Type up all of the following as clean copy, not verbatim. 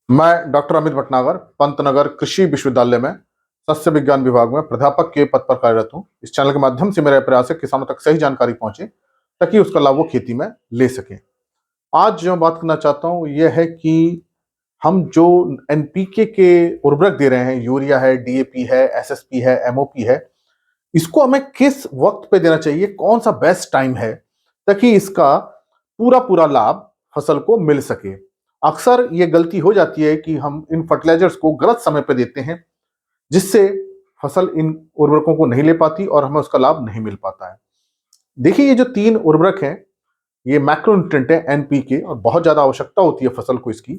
मैं डॉक्टर अमित भटनागर पंतनगर कृषि विश्वविद्यालय में सस्य विज्ञान विभाग में प्राध्यापक के पद पर कार्यरत हूँ। इस चैनल के माध्यम से मेरा प्रयास है किसानों तक सही जानकारी पहुंचे ताकि उसका लाभ वो खेती में ले सके। आज जो बात करना चाहता हूँ यह है कि हम जो एनपीके के उर्वरक दे रहे हैं, यूरिया है, डीएपी है, एसएसपी है, एमओपी है, इसको हमें किस वक्त पे देना चाहिए, कौन सा बेस्ट टाइम है ताकि इसका पूरा पूरा लाभ फसल को मिल सके। अक्सर ये गलती हो जाती है कि हम इन फर्टिलाइजर्स को गलत समय पे देते हैं, जिससे फसल इन उर्वरकों को नहीं ले पाती और हमें उसका लाभ नहीं मिल पाता है। देखिए, ये जो 3 उर्वरक हैं, ये मैक्रोन्यूट्रिएंट है एनपीके, और बहुत ज्यादा आवश्यकता होती है फसल को इसकी।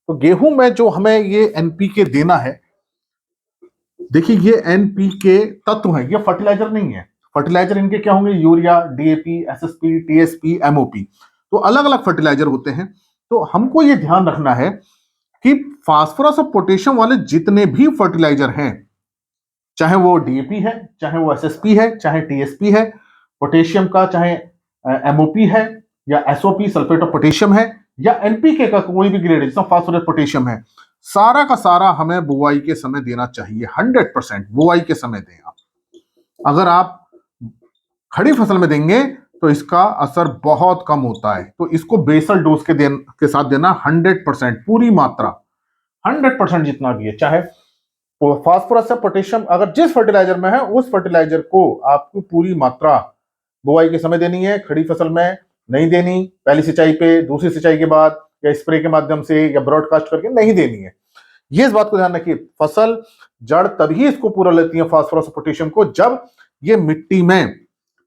तो गेहूं में जो हमें ये एनपीके देना है, देखिए ये एनपीके तत्व है, ये फर्टिलाइजर नहीं है। फर्टिलाइजर इनके क्या होंगे? Urea, DAP, SSP, TSP, MOP. तो अलग अलग फर्टिलाइजर होते हैं। तो हमको ये ध्यान रखना है कि फास्फोरस और पोटेशियम वाले जितने भी फर्टिलाइजर हैं, चाहे वो डीएपी है, चाहे वो एसएसपी है, चाहे टीएसपी है, पोटेशियम का चाहे एमओपी है, या एसओपी सल्फेट ऑफ पोटेशियम है, या एनपीके का कोई भी ग्रेड है जिसमें फास्फोरस पोटेशियम है, सारा का सारा हमें बुआई के समय देना चाहिए। 100% बुआई के समय दें आप। अगर आप खड़ी फसल में देंगे तो इसका असर बहुत कम होता है। तो इसको बेसल डोज के साथ देना 100%, पूरी मात्रा 100% जितना भी है। चाहे फास्फोरस या पोटेशियम अगर जिस फर्टिलाइजर में है, उस फर्टिलाइजर को आपको पूरी मात्रा बुआई के समय देनी है। खड़ी फसल में नहीं देनी, पहली सिंचाई पे, दूसरी सिंचाई के बाद, या स्प्रे के माध्यम से, या ब्रॉडकास्ट करके नहीं देनी है। ये इस बात को ध्यान रखिए, फसल जड़ तभी इसको पूरा लेती है फास्फोरस पोटेशियम को, जब ये मिट्टी में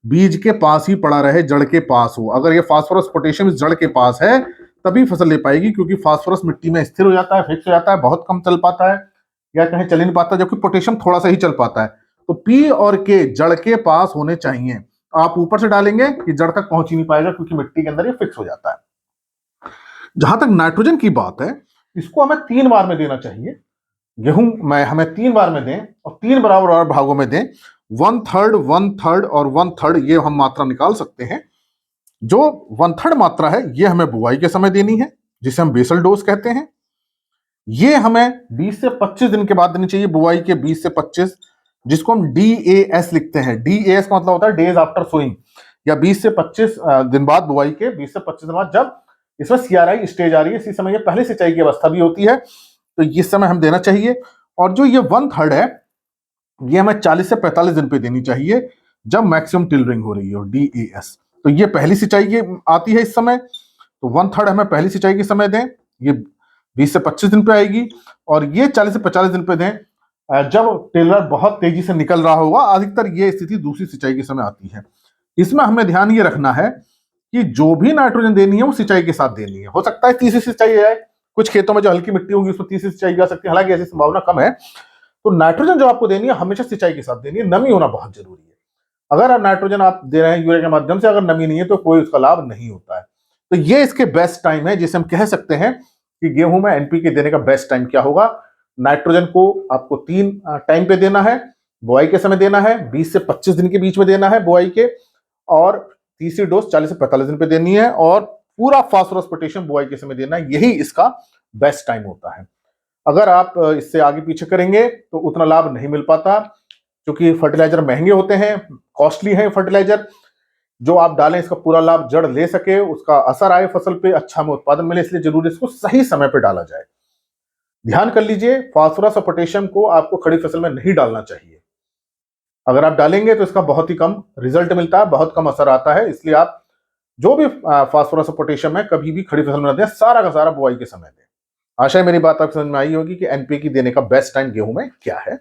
बीज के पास ही पड़ा रहे, जड़ के पास हो। अगर ये फास्फोरस पोटेशियम इस जड़ के पास है तभी फसल ले पाएगी, क्योंकि फास्फोरस मिट्टी में स्थिर हो जाता है, फिक्स हो जाता है, बहुत कम चल पाता है, या कहीं चल नहीं पाता, जबकि पोटेशियम थोड़ा सा ही चल पाता है। तो पी और के जड़ के पास होने चाहिए। आप ऊपर से डालेंगे कि जड़ तक पहुंच ही नहीं पाएगा, क्योंकि मिट्टी के अंदर ये फिक्स हो जाता है। जहां तक नाइट्रोजन की बात है, इसको हमें 3 बार में देना चाहिए। गेहूं में हमें 3 बार में दें, और 3 बराबर भागों में दें। 1/3, 1/3 और 1/3 ये हम मात्रा निकाल सकते हैं। जो 1/3 मात्रा है ये हमें बुआई के समय देनी है, जिसे हम बेसल डोज कहते हैं। ये हमें 20 से 25 दिन के बाद देनी चाहिए, बुआई के 20 से 25, जिसको हम DAS लिखते हैं। DAS का मतलब होता है डेज आफ्टर सोइंग, या 20 से 25 दिन बाद, बुआई के 20 से 25 दिन बाद, जब इसमें CRI स्टेज आ रही है, इसी समय ये पहले सिंचाई की अवस्था भी होती है, तो इस समय हम देना चाहिए। और जो ये 1/3 है, ये हमें 40 से 45 दिन पे देनी चाहिए, जब मैक्सिमम टिलरिंग हो रही हो, DAS। तो ये पहली सिंचाई की आती है इस समय, तो 1/3 हमें पहली सिंचाई के समय दें, ये 20 से 25 दिन पे आएगी। और ये 40 से 45 दिन पे दें जब टिलर बहुत तेजी से निकल रहा होगा। अधिकतर ये स्थिति दूसरी सिंचाई के समय आती है। इसमें हमें ध्यान ये रखना है कि जो भी नाइट्रोजन देनी है वो सिंचाई के साथ देनी है। हो सकता है तीसरी सिंचाई आए, कुछ खेतों में जो हल्की मिट्टी होगी उसमें तीसरी सिंचाई जा सकती है, हालांकि ऐसी संभावना कम है। तो नाइट्रोजन जो आपको देनी है हमेशा सिंचाई के साथ देनी है। नमी होना बहुत जरूरी है। अगर आप नाइट्रोजन आप दे रहे हैं यूरिया के माध्यम से, अगर नमी नहीं है तो कोई उसका लाभ नहीं होता है। तो ये इसके बेस्ट टाइम है, जिसे हम कह सकते हैं कि गेहूं में एनपीके देने का बेस्ट टाइम क्या होगा। नाइट्रोजन को आपको 3 टाइम पे देना है। बुआई के समय देना है, 20 से 25 दिन के बीच में देना है बुआई के, और तीसरी डोज 40 से 45 दिन पे देनी है, और पूरा फास्फोरस पोटेशियम बुआई के समय देना है। यही इसका बेस्ट टाइम होता है। अगर आप इससे आगे पीछे करेंगे तो उतना लाभ नहीं मिल पाता, क्योंकि फर्टिलाइजर महंगे होते हैं, कॉस्टली है फर्टिलाइजर। जो आप डालें इसका पूरा लाभ जड़ ले सके, उसका असर आए फसल पे, अच्छा हमें उत्पादन मिले, इसलिए जरूरी इसको सही समय पे डाला जाए। ध्यान कर लीजिए, फास्फोरस और पोटेशियम को आपको खड़ी फसल में नहीं डालना चाहिए। अगर आप डालेंगे तो इसका बहुत ही कम रिजल्ट मिलता है, बहुत कम असर आता है। इसलिए आप जो भी फास्फोरस और पोटेशियम है कभी भी खड़ी फसल में न दें, सारा का सारा बुआई के समय दें। आशा है मेरी बात आपको समझ में आई होगी कि एनपीके देने का बेस्ट टाइम गेहूं में क्या है।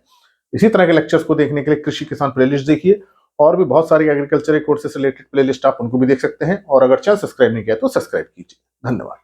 इसी तरह के लेक्चर्स को देखने के लिए कृषि किसान प्लेलिस्ट देखिए, और भी बहुत सारी एग्रीकल्चर कोर्सेज से रिलेटेड प्लेलिस्ट आप उनको भी देख सकते हैं। और अगर चैनल सब्सक्राइब नहीं किया तो सब्सक्राइब कीजिए। धन्यवाद।